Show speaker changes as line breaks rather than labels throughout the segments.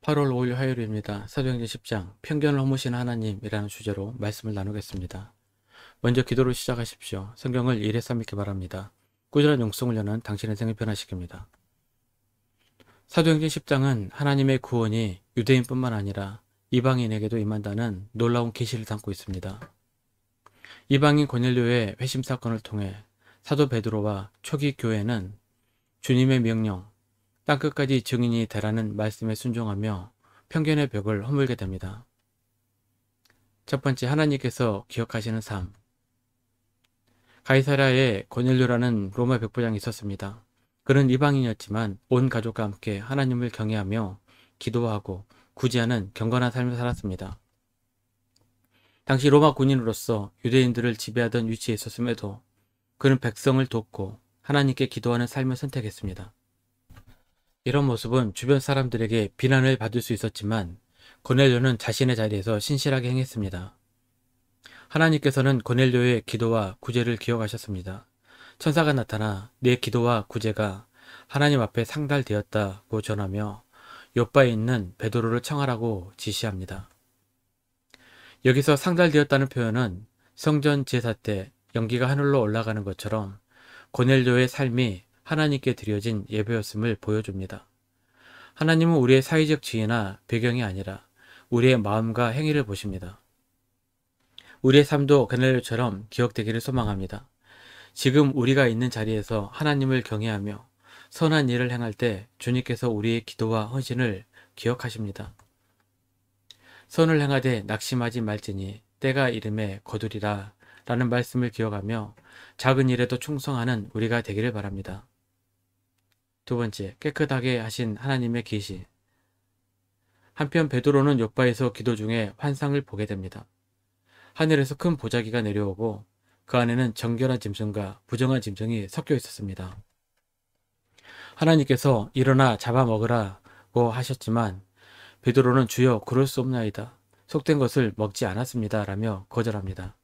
8월 5일 화요일입니다. 사도행전 10장 편견을 허무시는 하나님이라는 주제로 말씀을 나누겠습니다. 먼저 기도로 시작하십시오. 성경을 일에 삼읽기 바랍니다. 꾸준한 용성을 여는 당신의 생을 변화시킵니다. 사도행전 10장은 하나님의 구원이 유대인뿐만 아니라 이방인에게도 임한다는 놀라운 계시를 담고 있습니다. 이방인 고넬료의 회심 사건을 통해 사도 베드로와 초기 교회는 주님의 명령, 땅끝까지 증인이 되라는 말씀에 순종하며 편견의 벽을 허물게 됩니다. 첫 번째, 하나님께서 기억하시는 삶. 가이사랴에 고넬료라는 로마 백부장이 있었습니다. 그는 이방인이었지만 온 가족과 함께 하나님을 경외하며 기도하고 구제하는 경건한 삶을 살았습니다. 당시 로마 군인으로서 유대인들을 지배하던 위치에 있었음에도 그는 백성을 돕고 하나님께 기도하는 삶을 선택했습니다. 이런 모습은 주변 사람들에게 비난을 받을 수 있었지만 고넬료는 자신의 자리에서 신실하게 행했습니다. 하나님께서는 고넬료의 기도와 구제를 기억하셨습니다. 천사가 나타나 내 기도와 구제가 하나님 앞에 상달되었다고 전하며 욥바에 있는 베드로를 청하라고 지시합니다. 여기서 상달되었다는 표현은 성전 제사 때 연기가 하늘로 올라가는 것처럼 고넬료의 삶이 하나님께 드려진 예배였음을 보여줍니다. 하나님은 우리의 사회적 지위나 배경이 아니라 우리의 마음과 행위를 보십니다. 우리의 삶도 고넬료처럼 기억되기를 소망합니다. 지금 우리가 있는 자리에서 하나님을 경외하며 선한 일을 행할 때 주님께서 우리의 기도와 헌신을 기억하십니다. 선을 행하되 낙심하지 말지니 때가 이름에 거두리라 라는 말씀을 기억하며 작은 일에도 충성하는 우리가 되기를 바랍니다. 두 번째, 깨끗하게 하신 하나님의 계시. 한편 베드로는 욥바에서 기도 중에 환상을 보게 됩니다. 하늘에서 큰 보자기가 내려오고 그 안에는 정결한 짐승과 부정한 짐승이 섞여 있었습니다. 하나님께서 일어나 잡아먹으라고 하셨지만 베드로는 주여 그럴 수 없나이다. 속된 것을 먹지 않았습니다. 라며 거절합니다.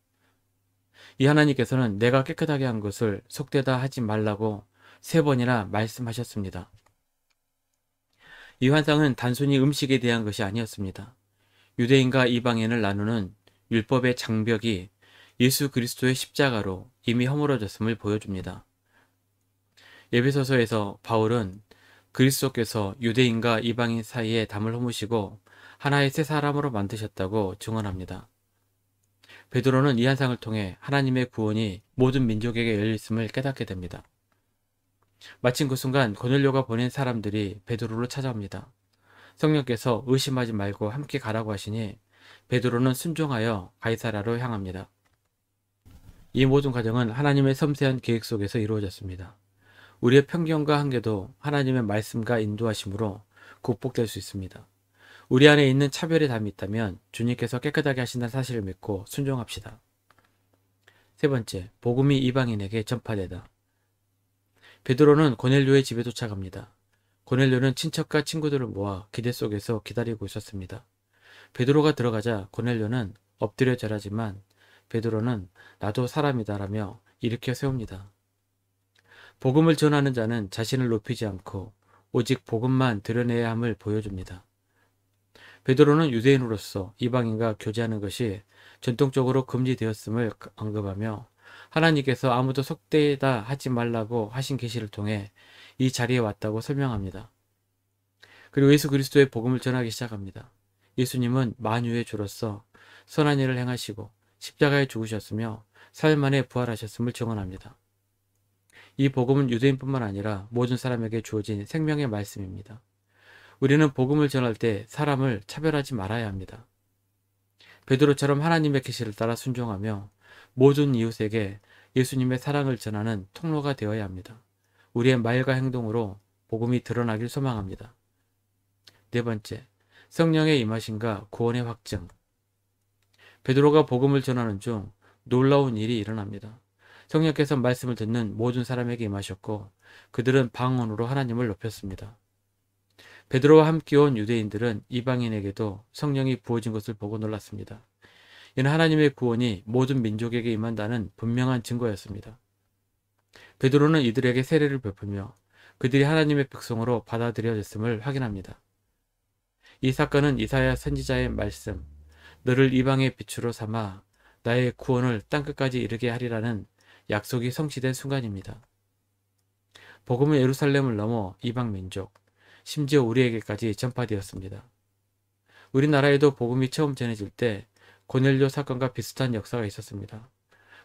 이 하나님께서는 내가 깨끗하게 한 것을 속되다 하지 말라고 3번이나 말씀하셨습니다. 이 환상은 단순히 음식에 대한 것이 아니었습니다. 유대인과 이방인을 나누는 율법의 장벽이 예수 그리스도의 십자가로 이미 허물어졌음을 보여줍니다. 에베소서에서 바울은 그리스도께서 유대인과 이방인 사이에 담을 허무시고 하나의 새 사람으로 만드셨다고 증언합니다. 베드로는 이 환상을 통해 하나님의 구원이 모든 민족에게 열려있음을 깨닫게 됩니다. 마침 그 순간 고넬료가 보낸 사람들이 베드로를 찾아옵니다. 성령께서 의심하지 말고 함께 가라고 하시니 베드로는 순종하여 가이사랴로 향합니다. 이 모든 과정은 하나님의 섬세한 계획 속에서 이루어졌습니다. 우리의 편견과 한계도 하나님의 말씀과 인도하심으로 극복될 수 있습니다. 우리 안에 있는 차별의 담이 있다면 주님께서 깨끗하게 하신다는 사실을 믿고 순종합시다. 세 번째, 복음이 이방인에게 전파되다. 베드로는 고넬료의 집에 도착합니다. 고넬료는 친척과 친구들을 모아 기대 속에서 기다리고 있었습니다. 베드로가 들어가자 고넬료는 엎드려 절하지만 베드로는 나도 사람이다라며 일으켜 세웁니다. 복음을 전하는 자는 자신을 높이지 않고 오직 복음만 드러내야 함을 보여줍니다. 베드로는 유대인으로서 이방인과 교제하는 것이 전통적으로 금지되었음을 언급하며 하나님께서 아무도 속되다 하지 말라고 하신 계시를 통해 이 자리에 왔다고 설명합니다. 그리고 예수 그리스도의 복음을 전하기 시작합니다. 예수님은 만유의 주로서 선한 일을 행하시고 십자가에 죽으셨으며 4일 만에 부활하셨음을 증언합니다. 이 복음은 유대인뿐만 아니라 모든 사람에게 주어진 생명의 말씀입니다. 우리는 복음을 전할 때 사람을 차별하지 말아야 합니다. 베드로처럼 하나님의 계시를 따라 순종하며 모든 이웃에게 예수님의 사랑을 전하는 통로가 되어야 합니다. 우리의 말과 행동으로 복음이 드러나길 소망합니다. 네 번째, 성령의 임하심과 구원의 확증. 베드로가 복음을 전하는 중 놀라운 일이 일어납니다. 성령께서 말씀을 듣는 모든 사람에게 임하셨고 그들은 방언으로 하나님을 높였습니다. 베드로와 함께 온 유대인들은 이방인에게도 성령이 부어진 것을 보고 놀랐습니다. 이는 하나님의 구원이 모든 민족에게 임한다는 분명한 증거였습니다. 베드로는 이들에게 세례를 베풀며 그들이 하나님의 백성으로 받아들여졌음을 확인합니다. 이 사건은 이사야 선지자의 말씀, 너를 이방의 빛으로 삼아 나의 구원을 땅끝까지 이르게 하리라는 약속이 성취된 순간입니다. 복음은 예루살렘을 넘어 이방 민족, 심지어 우리에게까지 전파되었습니다. 우리나라에도 복음이 처음 전해질 때 고넬료 사건과 비슷한 역사가 있었습니다.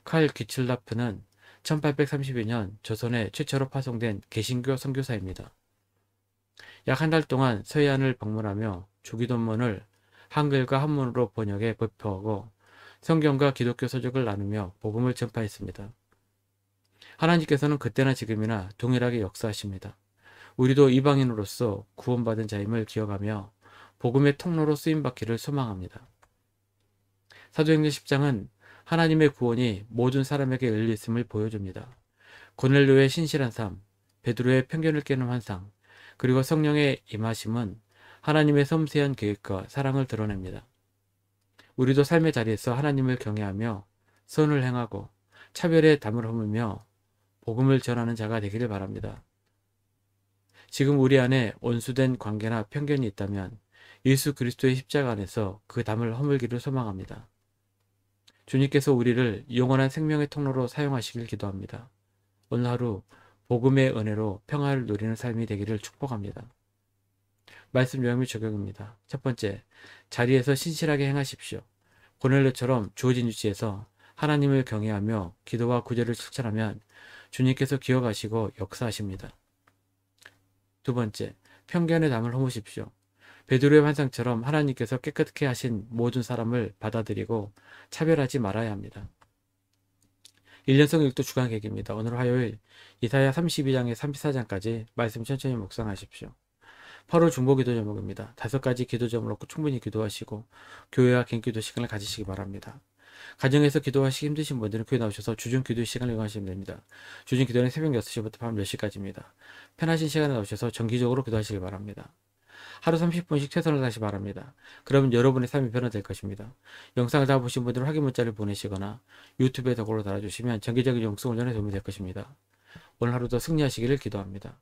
칼 귀틀라프는 1832년 조선에 최초로 파송된 개신교 선교사입니다. 약 한 달 동안 서해안을 방문하며 주기도문을 한글과 한문으로 번역해 발표하고 성경과 기독교 서적을 나누며 복음을 전파했습니다. 하나님께서는 그때나 지금이나 동일하게 역사하십니다. 우리도 이방인으로서 구원받은 자임을 기억하며 복음의 통로로 쓰임받기를 소망합니다. 사도행전 10장은 하나님의 구원이 모든 사람에게 열려있음을 보여줍니다. 고넬료의 신실한 삶, 베드로의 편견을 깨는 환상, 그리고 성령의 임하심은 하나님의 섬세한 계획과 사랑을 드러냅니다. 우리도 삶의 자리에서 하나님을 경외하며 선을 행하고 차별의 담을 허물며 복음을 전하는 자가 되기를 바랍니다. 지금 우리 안에 온수된 관계나 편견이 있다면 예수 그리스도의 십자가 안에서 그 담을 허물기를 소망합니다. 주님께서 우리를 영원한 생명의 통로로 사용하시길 기도합니다. 오늘 하루 복음의 은혜로 평화를 누리는 삶이 되기를 축복합니다. 말씀 요약 및 적용입니다. 첫 번째, 자리에서 신실하게 행하십시오. 고넬료처럼 주어진 위치에서 하나님을 경외하며 기도와 구제를 실천하면 주님께서 기억하시고 역사하십니다. 두 번째, 편견의 담을 허무십시오. 베드로의 환상처럼 하나님께서 깨끗게 하신 모든 사람을 받아들이고 차별하지 말아야 합니다. 1년 성경도 주간 계획입니다. 오늘 화요일 이사야 32장에 34장까지 말씀 천천히 묵상하십시오. 8월 중보기도 제목입니다. 5가지 기도점을 놓고 충분히 기도하시고 교회와 개인기도 시간을 가지시기 바랍니다. 가정에서 기도하시기 힘드신 분들은 교회 나오셔서 주중 기도 시간을 이용하시면 됩니다. 주중 기도는 새벽 6시부터 밤 10시까지입니다. 편하신 시간에 나오셔서 정기적으로 기도하시기 바랍니다. 하루 30분씩 최선을 다하시 바랍니다. 그러면 여러분의 삶이 변화될 것입니다. 영상을 다 보신 분들은 확인 문자를 보내시거나 유튜브에 댓글로 달아주시면 정기적인 영성 훈련에 도움이 될 것입니다. 오늘 하루도 승리하시기를 기도합니다.